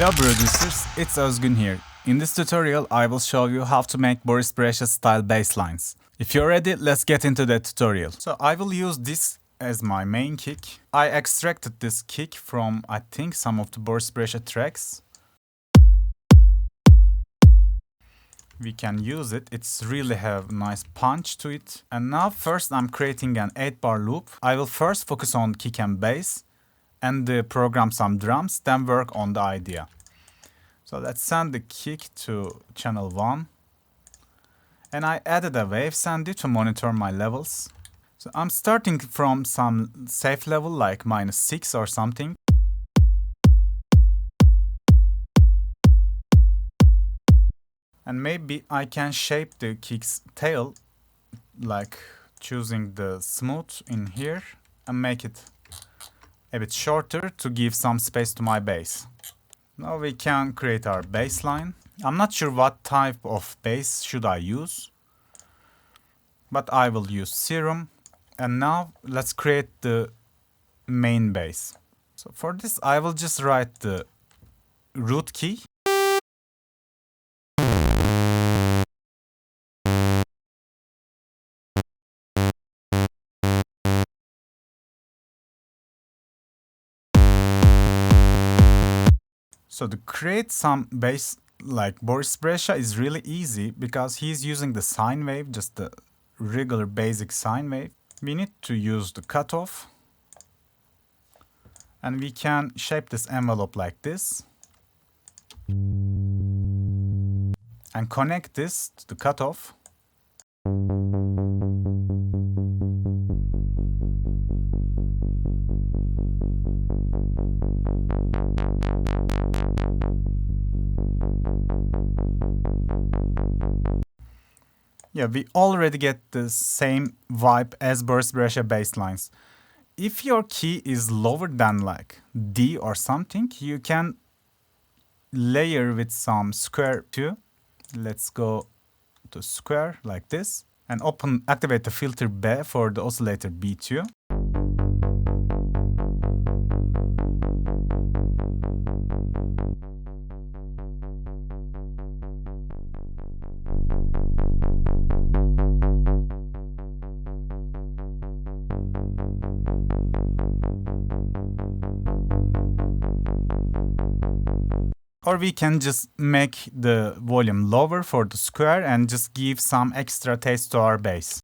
Hello Broducers, it's Özgün here. In this tutorial I will show you how to make Boris Brejcha style bass lines. If you're ready, let's get into the tutorial. So I will use this as my main kick. I extracted this kick from, I think, some of the Boris Brejcha tracks. We can use it, it's really have nice punch to it. And now first I'm creating an 8-bar loop. I will first focus on kick and bass and program some drums, then work on the idea. So let's send the kick to channel 1. And I added a wave sender to monitor my levels. So I'm starting from some safe level like -6 or something. And maybe I can shape the kick's tail, like choosing the smooth in here and make it a bit shorter to give some space to my bass. Now we can create our bass line. I'm not sure what type of bass should I use, but I will use Serum. And now let's create the main bass. So for this I will just write the root key. So to create some bass like Boris Brejcha is really easy because he's using the sine wave, just the regular basic sine wave. We need to use the cutoff. And we can shape this envelope like this. And connect this to the cutoff. Yeah, we already get the same vibe as Boris Brejcha bass lines. If your key is lower than like D or something, you can layer with some square too. Let's go to square like this and activate the filter B for the oscillator B2. Or we can just make the volume lower for the square and just give some extra taste to our bass.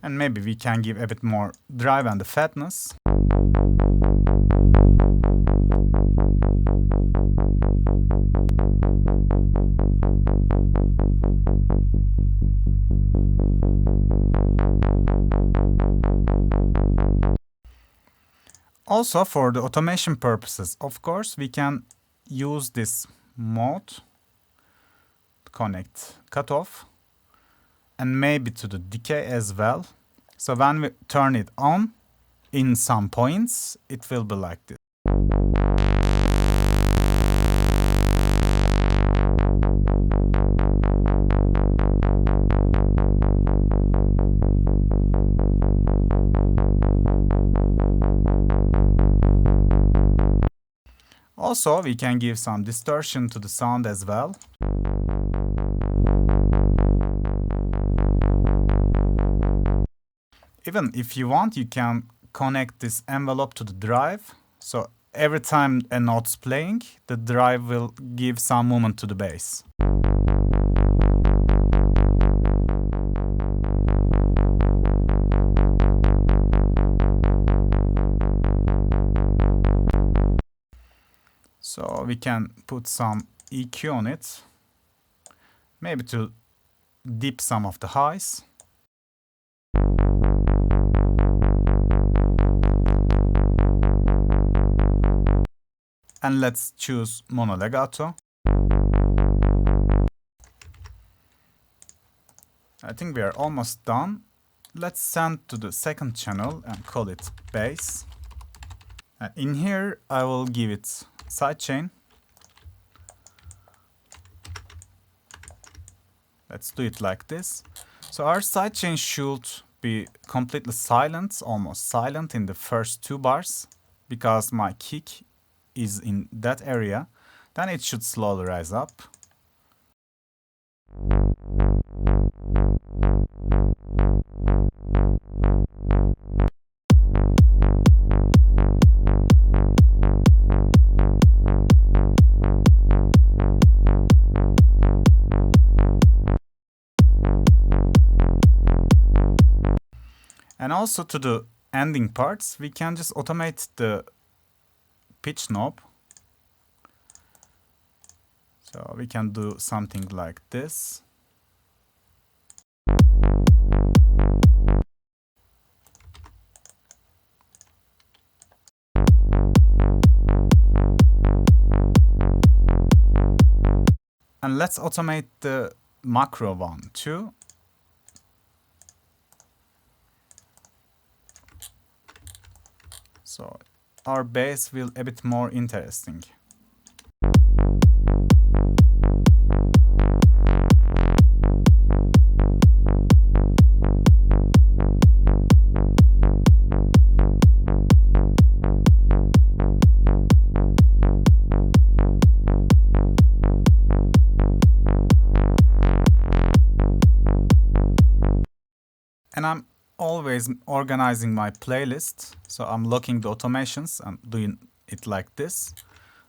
And maybe we can give a bit more drive and the fatness. Also, for the automation purposes, of course, we can use this mode to connect cutoff and maybe to the decay as well. So when we turn it on in some points, it will be like this. Also, we can give some distortion to the sound as well. Even if you want, you can connect this envelope to the drive. So every time a note's playing, the drive will give some movement to the bass. So we can put some EQ on it, maybe to dip some of the highs. And let's choose mono legato. I think we are almost done. Let's send to the second channel and call it bass. And in here I will give it sidechain. Let's do it like this. So our sidechain should be completely silent, almost silent in the first 2 bars, because my kick is in that area. Then it should slowly rise up. And also to the ending parts, we can just automate the pitch knob. So we can do something like this. And let's automate the macro one too. So our bass will a bit more interesting. And I'm always organizing my playlist. So I'm locking the automations. I'm doing it like this.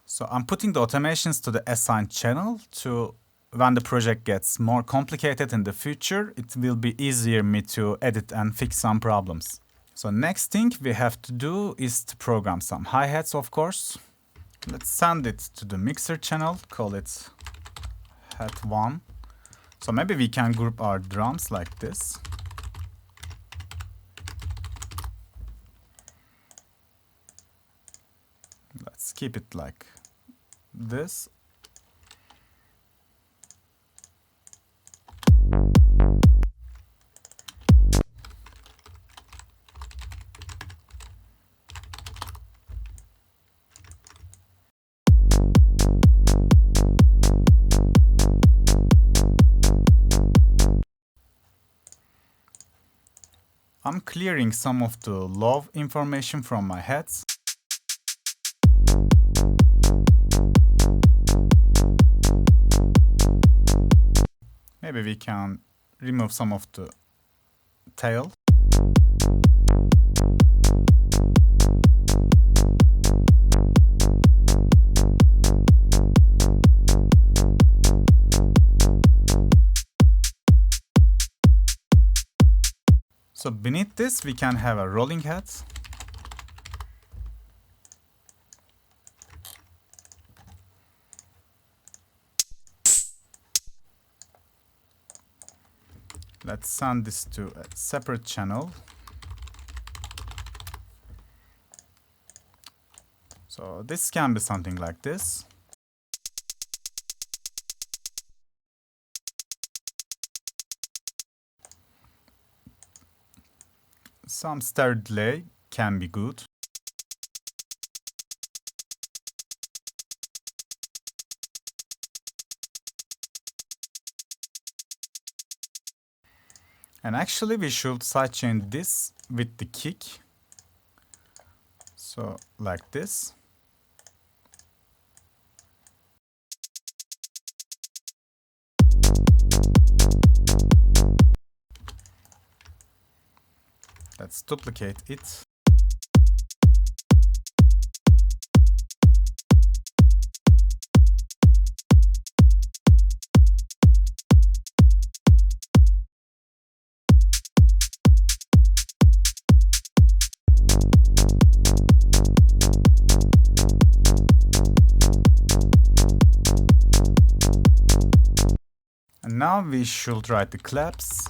So I'm putting the automations to the assigned channel to when the project gets more complicated in the future, it will be easier me to edit and fix some problems. So next thing we have to do is to program some hi-hats, of course. Let's send it to the mixer channel, call it hat 1. So maybe we can group our drums like this. Let's keep it like this. I'm clearing some of the low information from my heads. Maybe we can remove some of the tail. So beneath this, we can have a rolling head. Let's send this to a separate channel. So this can be something like this. Some stereo delay can be good. And actually we should sidechain this with the kick. So like this. Let's duplicate it. And now we should write the claps.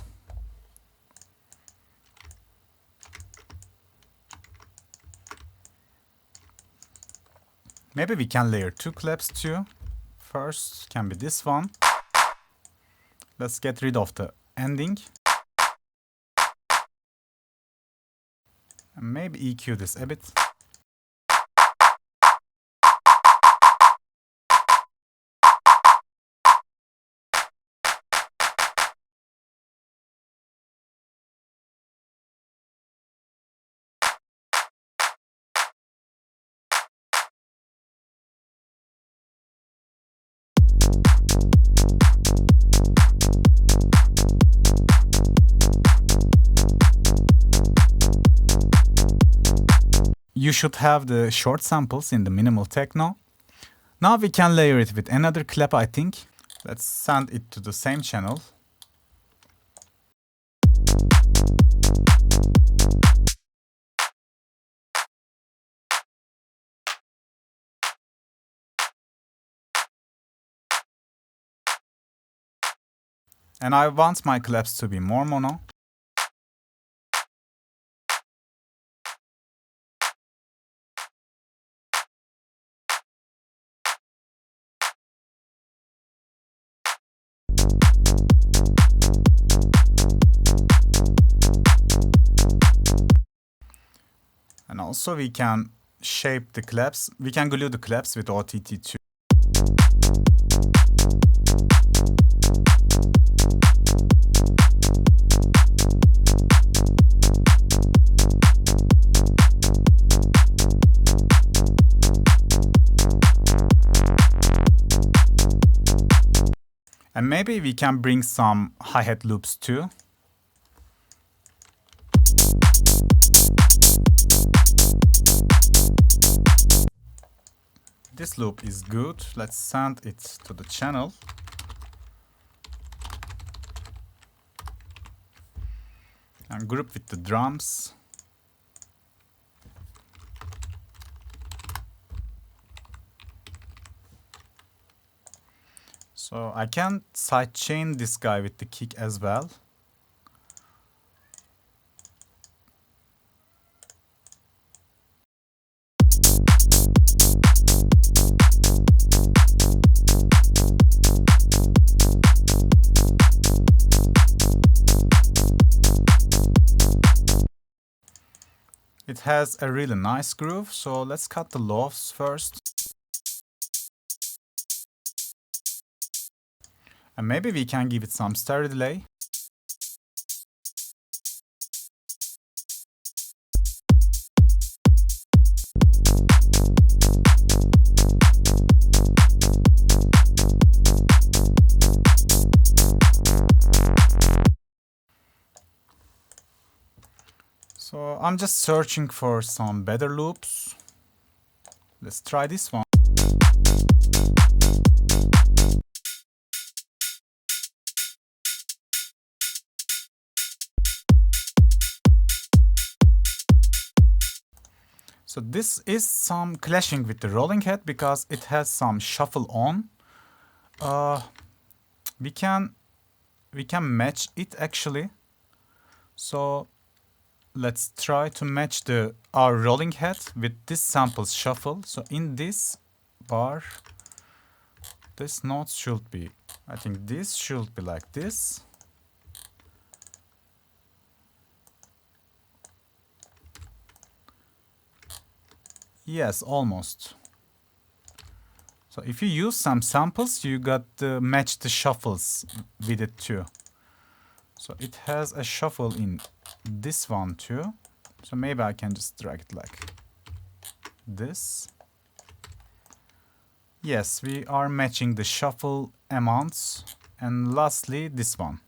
Maybe we can layer 2 claps too. First can be this one. Let's get rid of the ending. And maybe EQ this a bit. you should have the short samples in the minimal techno. Now we can layer it with another clap, I think. Let's send it to the same channel. And I want my claps to be more mono. And also we can shape the claps. We can glue the claps with OTT too. And maybe we can bring some hi-hat loops too. This loop is good. Let's send it to the channel. And group with the drums. So I can sidechain this guy with the kick as well. It has a really nice groove, so let's cut the lows first. And maybe we can give it some stereo delay. So I'm just searching for some better loops. Let's try this one. So this is some clashing with the rolling head because it has some shuffle on. We can match it actually. So let's try to match our rolling head with this samples shuffle. So in this bar, this note should be, I think this should be like this. Yes, almost. So if you use some samples, you got to match the shuffles with it too. So it has a shuffle in this one too. So maybe I can just drag it like this. Yes, we are matching the shuffle amounts. And lastly, this one.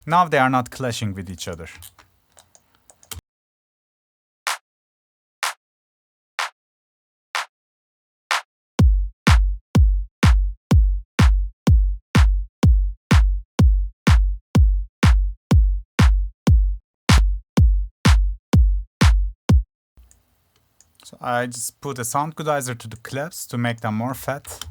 Now they are not clashing with each other. So I just put a sound goodizer to the claps to make them more fat.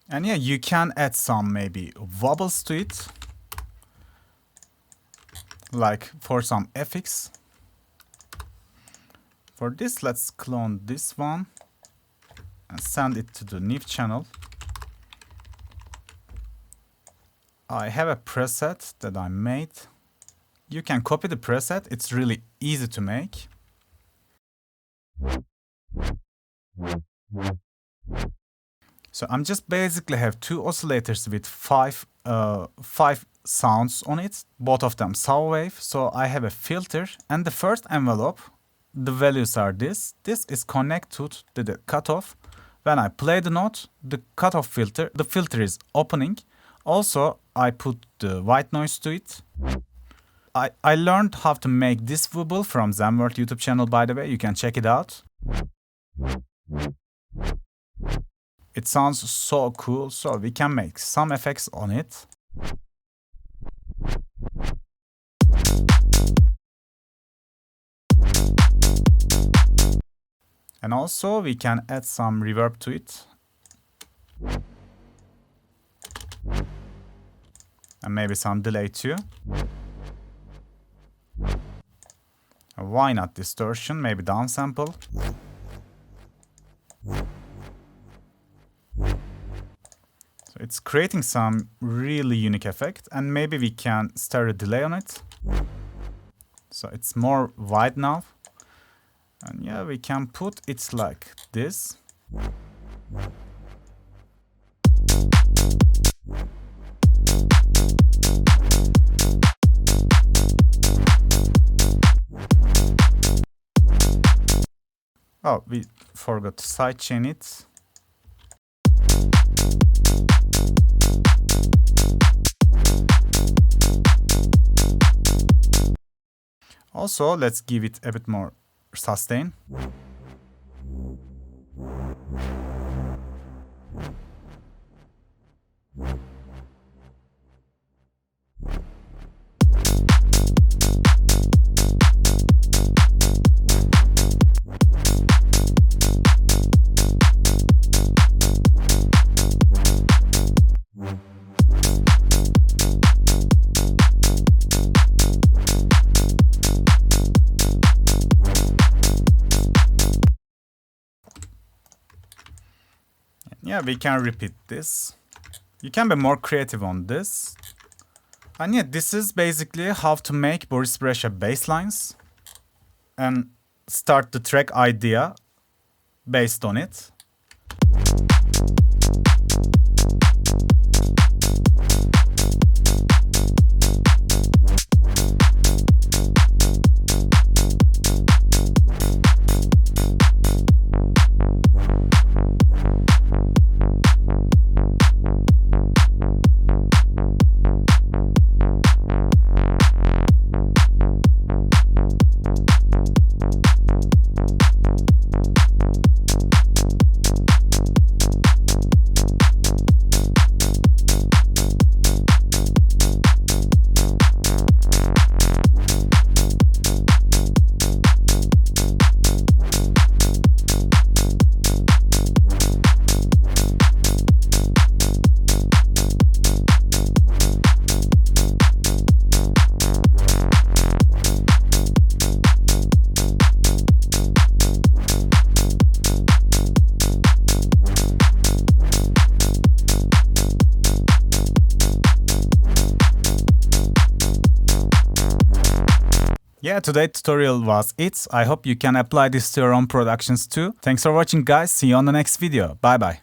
And yeah, you can add some maybe wobbles to it. Like for some FX. For this, let's clone this one and send it to the new channel. I have a preset that I made. You can copy the preset. It's really easy to make. So I'm just basically have two oscillators with five sounds on it, both of them saw wave. So I have a filter, and the first envelope, the values are this. This is connected to the cutoff. When I play the note, the cutoff filter, the filter is opening. Also, I put the white noise to it. I learned how to make this wobble from Zenworld YouTube channel, by the way. You can check it out. It sounds so cool, so we can make some effects on it. And also we can add some reverb to it. And maybe some delay too. And why not distortion? Maybe downsample. So it's creating some really unique effect, and maybe we can start a delay on it. So it's more wide now. And yeah, we can put it like this. Oh, we forgot to sidechain it. Also, let's give it a bit more sustain. Yeah, we can repeat this. You can be more creative on this. And yeah, this is basically how to make Boris Brejcha basslines and start the track idea based on it. Yeah, today's tutorial was it. I hope you can apply this to your own productions too. Thanks for watching, guys. See you on the next video. Bye bye.